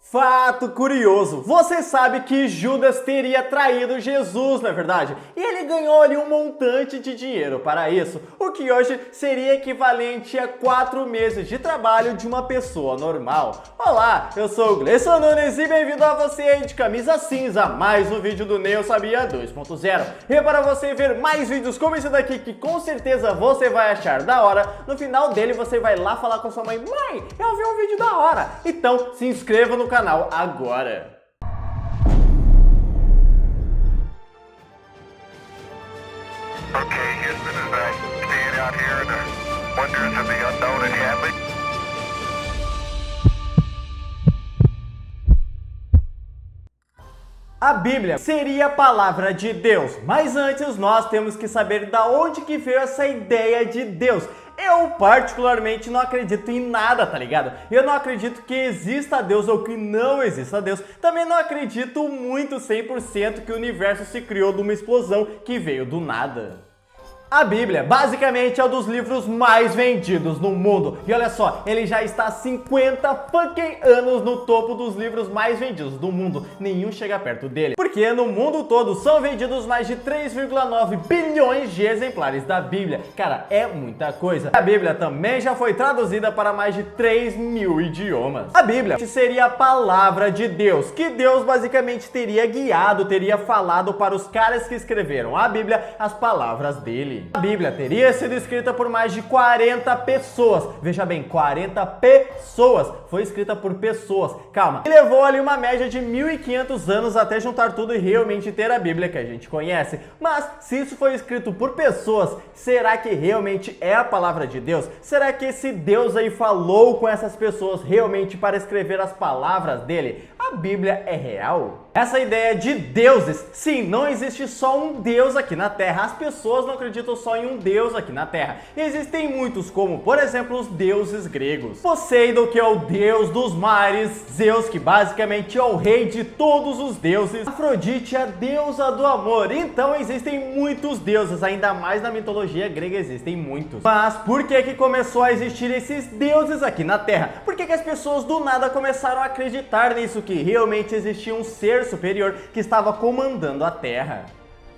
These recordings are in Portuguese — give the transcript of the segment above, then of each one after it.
Fato curioso, você sabe que Judas teria traído Jesus, não é verdade? E ele ganhou ali um montante de dinheiro para isso, o que hoje seria equivalente a 4 meses de trabalho de uma pessoa normal. Olá, eu sou o Gleison Nunes e bem-vindo a você aí de camisa cinza, mais um vídeo do Nem Eu Sabia 2.0. E para você ver mais vídeos como esse daqui, que com certeza você vai achar da hora, no final dele você vai lá falar com a sua mãe: mãe, eu vi um vídeo da hora. Então se inscreva no canal agora. Okay, Houston, as I stand out here in the wonders of the unknown and Hadley. A Bíblia seria a palavra de Deus, mas antes nós temos que saber da onde que veio essa ideia de Deus. Eu particularmente não acredito em nada, tá ligado? Eu não acredito que exista Deus ou que não exista Deus. Também não acredito muito 100% que o universo se criou de uma explosão que veio do nada. A Bíblia, basicamente, é um dos livros mais vendidos no mundo. E olha só, ele já está há 50 fucking anos no topo dos livros mais vendidos do mundo. Nenhum chega perto dele. Porque no mundo todo são vendidos mais de 3,9 bilhões de exemplares da Bíblia. Cara, é muita coisa. A Bíblia também já foi traduzida para mais de 3.000 idiomas. A Bíblia seria a palavra de Deus, que Deus basicamente teria guiado, teria falado para os caras que escreveram a Bíblia as palavras dele. A Bíblia teria sido escrita por mais de 40 pessoas. Veja bem, 40 pessoas. Foi escrita por pessoas. Calma. E levou ali uma média de 1.500 anos até juntar tudo e realmente ter a Bíblia que a gente conhece. Mas, se isso foi escrito por pessoas, será que realmente é a palavra de Deus? Será que esse Deus aí falou com essas pessoas realmente para escrever as palavras dele? A Bíblia é real? Essa ideia de deuses, sim, não existe só um Deus aqui na Terra. As pessoas não acreditam só em um Deus aqui na Terra. Existem muitos, como por exemplo os deuses gregos. Poseidon, que é o deus dos mares. Zeus, que basicamente é o rei de todos os deuses. Afrodite, a deusa do amor. Então existem muitos deuses, ainda mais na mitologia grega existem muitos. Mas por que que começou a existir esses deuses aqui na Terra? Por que que as pessoas do nada começaram a acreditar nisso, que realmente existia um ser superior que estava comandando a Terra?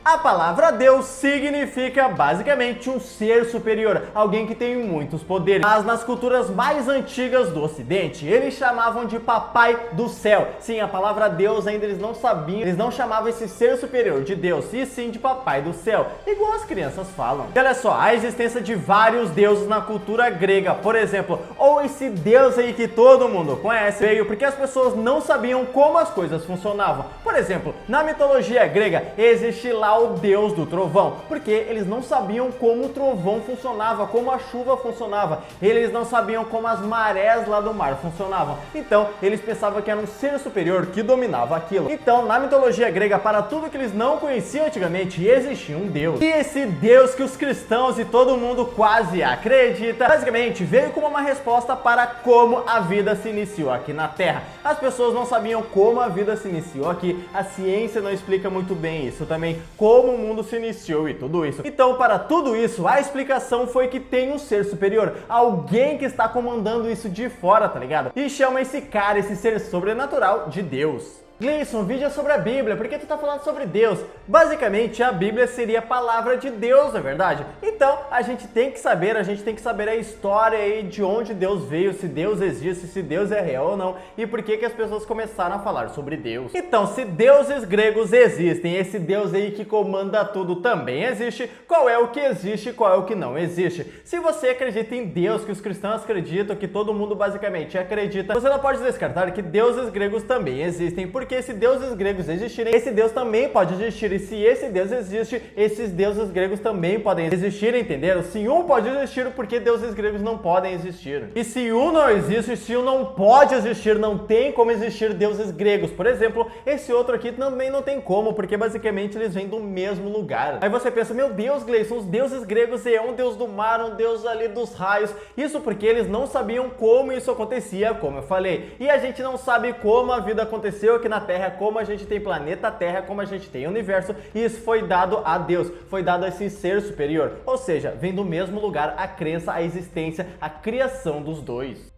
A palavra Deus significa basicamente um ser superior, alguém que tem muitos poderes. Mas nas culturas mais antigas do Ocidente, eles chamavam de Papai do Céu. Sim, a palavra Deus ainda eles não sabiam, eles não chamavam esse ser superior de Deus, e sim de Papai do Céu, igual as crianças falam. E olha só, a existência de vários deuses na cultura grega, por exemplo, ou esse Deus aí que todo mundo conhece, veio porque as pessoas não sabiam como as coisas funcionavam. Por exemplo, na mitologia grega existe lá o deus do trovão, porque eles não sabiam como o trovão funcionava, como a chuva funcionava, eles não sabiam como as marés lá do mar funcionavam, então eles pensavam que era um ser superior que dominava aquilo. Então na mitologia grega, para tudo que eles não conheciam antigamente, existia um deus, e esse deus que os cristãos e todo mundo quase acredita, basicamente veio como uma resposta para como a vida se iniciou aqui na Terra. As pessoas não sabiam como a vida se iniciou aqui, a ciência não explica muito bem isso também, como o mundo se iniciou e tudo isso. Então, para tudo isso, a explicação foi que tem um ser superior, alguém que está comandando isso de fora, tá ligado? E chama esse cara, esse ser sobrenatural, de Deus. Gleison, o vídeo é sobre a Bíblia, por que tu tá falando sobre Deus? Basicamente, a Bíblia seria a palavra de Deus, não é verdade? Então, a gente tem que saber a história aí de onde Deus veio, se Deus existe, se Deus é real ou não, e por que que as pessoas começaram a falar sobre Deus. Então, se deuses gregos existem, esse Deus aí que comanda tudo também existe, qual é o que existe e qual é o que não existe? Se você acredita em Deus, que os cristãos acreditam, que todo mundo basicamente acredita, você não pode descartar que deuses gregos também existem, porque se deuses gregos existirem, esse Deus também pode existir, e se esse Deus existe, esses deuses gregos também podem existir, entenderam? Se um pode existir, por que deuses gregos não podem existir? E se um não existe, se um não pode existir, não tem como existir deuses gregos. Por exemplo, esse outro aqui também não tem como, porque basicamente eles vêm do mesmo lugar. Aí você pensa, meu Deus, Gleison, os deuses gregos é um deus do mar, um deus ali dos raios. Isso porque eles não sabiam como isso acontecia, como eu falei. E a gente não sabe como a vida aconteceu aqui na Terra, como a gente tem planeta Terra, como a gente tem universo, e isso foi dado a Deus, foi dado a esse ser superior. Ou seja, vem do mesmo lugar a crença, a existência, a criação dos dois.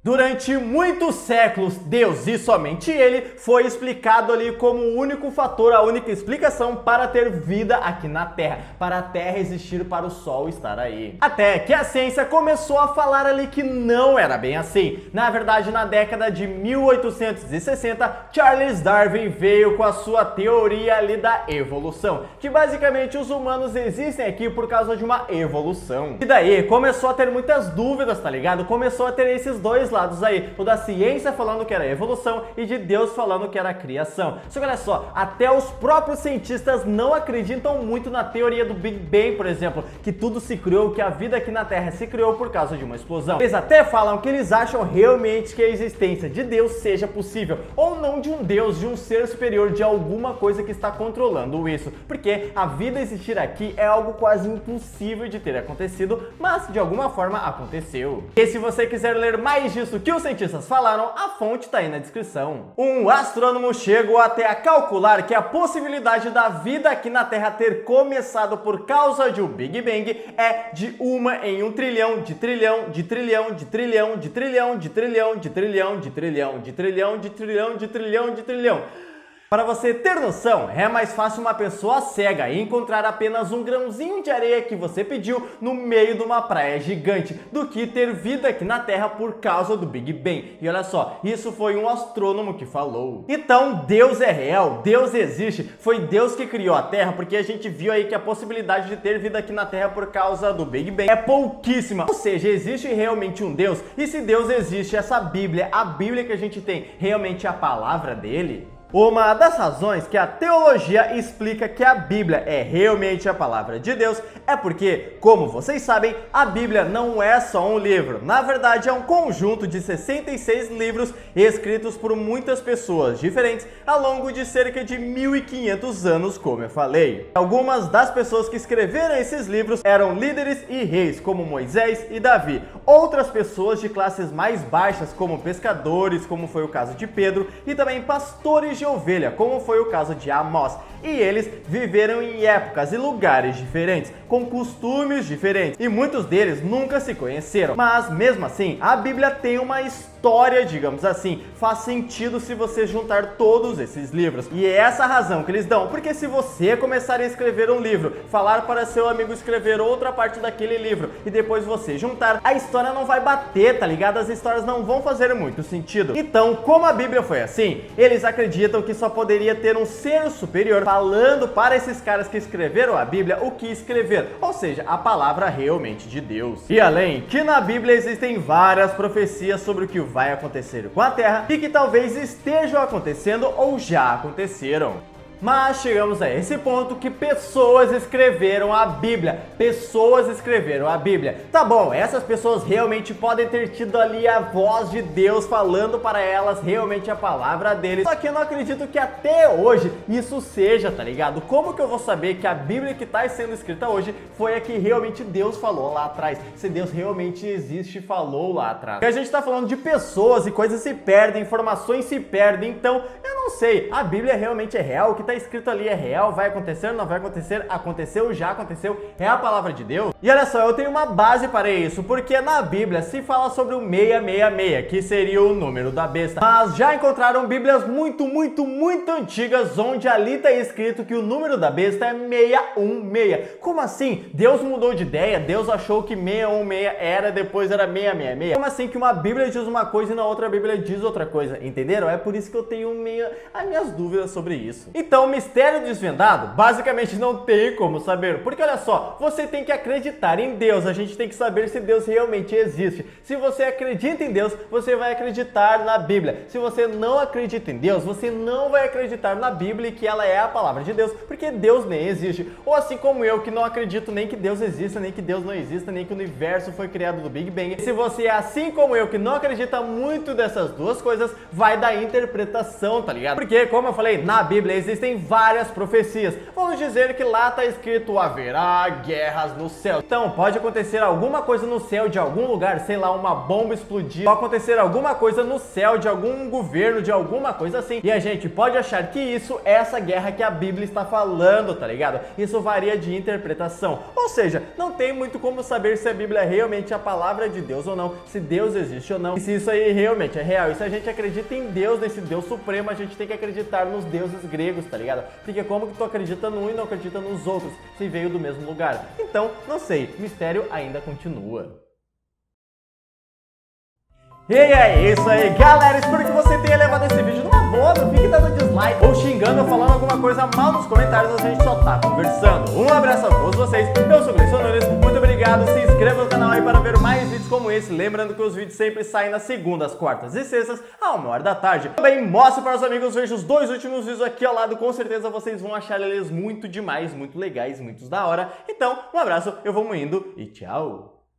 Durante muitos séculos, Deus e somente Ele foi explicado ali como o único fator, a única explicação para ter vida aqui na Terra, para a Terra existir, para o Sol estar aí. Até que a ciência começou a falar ali que não era bem assim. Na verdade, na década de 1860, Charles Darwin veio com a sua teoria ali da evolução, que basicamente os humanos existem aqui por causa de uma evolução. E daí começou a ter muitas dúvidas, tá ligado? Começou a ter esses dois lados aí, o da ciência falando que era evolução e de Deus falando que era criação. Só que olha só, até os próprios cientistas não acreditam muito na teoria do Big Bang, por exemplo, que tudo se criou, que a vida aqui na Terra se criou por causa de uma explosão. Eles até falam que eles acham realmente que a existência de Deus seja possível, ou não de um Deus, de um ser superior, de alguma coisa que está controlando isso, porque a vida existir aqui é algo quase impossível de ter acontecido, mas de alguma forma aconteceu. E se você quiser ler mais disso que os cientistas falaram, a fonte tá aí na descrição. Um astrônomo chegou até a calcular que a possibilidade da vida aqui na Terra ter começado por causa de um Big Bang é de 1 em 1 trilhão, de trilhão, de trilhão, de trilhão, de trilhão, de trilhão, de trilhão, de trilhão, de trilhão, de trilhão, de trilhão, de trilhão. Para você ter noção, é mais fácil uma pessoa cega encontrar apenas um grãozinho de areia que você pediu no meio de uma praia gigante do que ter vida aqui na Terra por causa do Big Bang. E olha só, isso foi um astrônomo que falou. Então Deus é real, Deus existe, foi Deus que criou a Terra, porque a gente viu aí que a possibilidade de ter vida aqui na Terra por causa do Big Bang é pouquíssima. Ou seja, existe realmente um Deus, e se Deus existe, essa Bíblia, a Bíblia que a gente tem, realmente é a palavra dele? Uma das razões que a teologia explica que a Bíblia é realmente a palavra de Deus é porque, como vocês sabem, a Bíblia não é só um livro. Na verdade, é um conjunto de 66 livros escritos por muitas pessoas diferentes ao longo de cerca de 1500 anos, como eu falei. Algumas das pessoas que escreveram esses livros eram líderes e reis, como Moisés e Davi. Outras pessoas de classes mais baixas, como pescadores, como foi o caso de Pedro, e também pastores de ovelha, como foi o caso de Amós. E eles viveram em épocas e lugares diferentes, com costumes diferentes, e muitos deles nunca se conheceram. Mas mesmo assim, a Bíblia tem uma história, digamos assim, faz sentido se você juntar todos esses livros. E é essa a razão que eles dão, porque se você começar a escrever um livro, falar para seu amigo escrever outra parte daquele livro, e depois você juntar, a história não vai bater, tá ligado? As histórias não vão fazer muito sentido. Então, como a Bíblia foi assim, eles acreditam que só poderia ter um ser superior falando para esses caras que escreveram a Bíblia o que escrever, ou seja, a palavra realmente de Deus. E além que na Bíblia existem várias profecias sobre o que vai acontecer com a Terra e que talvez estejam acontecendo ou já aconteceram. Mas chegamos a esse ponto que pessoas escreveram a Bíblia. Pessoas escreveram a Bíblia. Tá bom, essas pessoas realmente podem ter tido ali a voz de Deus falando para elas realmente a palavra deles. Só que eu não acredito que até hoje isso seja, tá ligado? Como que eu vou saber que a Bíblia que está sendo escrita hoje foi a que realmente Deus falou lá atrás? Se Deus realmente existe e falou lá atrás. Porque a gente tá falando de pessoas e coisas se perdem, informações se perdem, então eu não sei. A Bíblia realmente é real? O que está escrito ali é real? Vai acontecer? Não vai acontecer? Aconteceu? Já aconteceu? É a palavra de Deus? E olha só, eu tenho uma base para isso, porque na Bíblia se fala sobre o 666, que seria o número da besta. Mas já encontraram Bíblias muito antigas, onde ali está escrito que o número da besta é 616. Como assim? Deus mudou de ideia? Deus achou que 616 era, depois era 666? Como assim que uma Bíblia diz uma coisa e na outra Bíblia diz outra coisa? Entenderam? É por isso que eu tenho as minhas dúvidas sobre isso. Então, o mistério desvendado, basicamente não tem como saber, porque olha só, você tem que acreditar em Deus, a gente tem que saber se Deus realmente existe. Se você acredita em Deus, você vai acreditar na Bíblia. Se você não acredita em Deus, você não vai acreditar na Bíblia e que ela é a palavra de Deus, porque Deus nem existe. Ou assim como eu, que não acredito nem que Deus exista, nem que Deus não exista, nem que o universo foi criado do Big Bang. E se você é assim como eu, que não acredita muito dessas duas coisas, vai da interpretação, tá ligado? Porque, como eu falei, na Bíblia existem existem várias profecias. Vamos dizer que lá está escrito haverá guerras no céu. Então pode acontecer alguma coisa no céu de algum lugar, sei lá, uma bomba explodir, pode acontecer alguma coisa no céu de algum governo, de alguma coisa assim. E a gente pode achar que isso é essa guerra que a Bíblia está falando, tá ligado? Isso varia de interpretação. Ou seja, não tem muito como saber se a Bíblia é realmente a palavra de Deus ou não, se Deus existe ou não, e se isso aí realmente é real. E se a gente acredita em Deus, nesse Deus supremo, a gente tem que acreditar nos deuses gregos, tá ligado? Porque como que tu acredita num e não acredita nos outros, se veio do mesmo lugar? Então, não sei, o mistério ainda continua. E é isso aí, galera, espero que você tenha levado esse vídeo numa boa, não fique dando dislike ou xingando ou falando alguma coisa mal nos comentários, a gente só tá conversando. Um abraço a todos vocês, eu sou o Gleison Nunes, muito obrigado, se inscreva no canal aí para ver mais vídeos como esse, lembrando que os vídeos sempre saem nas segundas, quartas e sextas, à 1h da tarde. Também mostre para os amigos, veja os 2 últimos vídeos aqui ao lado, com certeza vocês vão achar eles muito demais, muito legais, muito da hora. Então, um abraço, eu vou indo e tchau!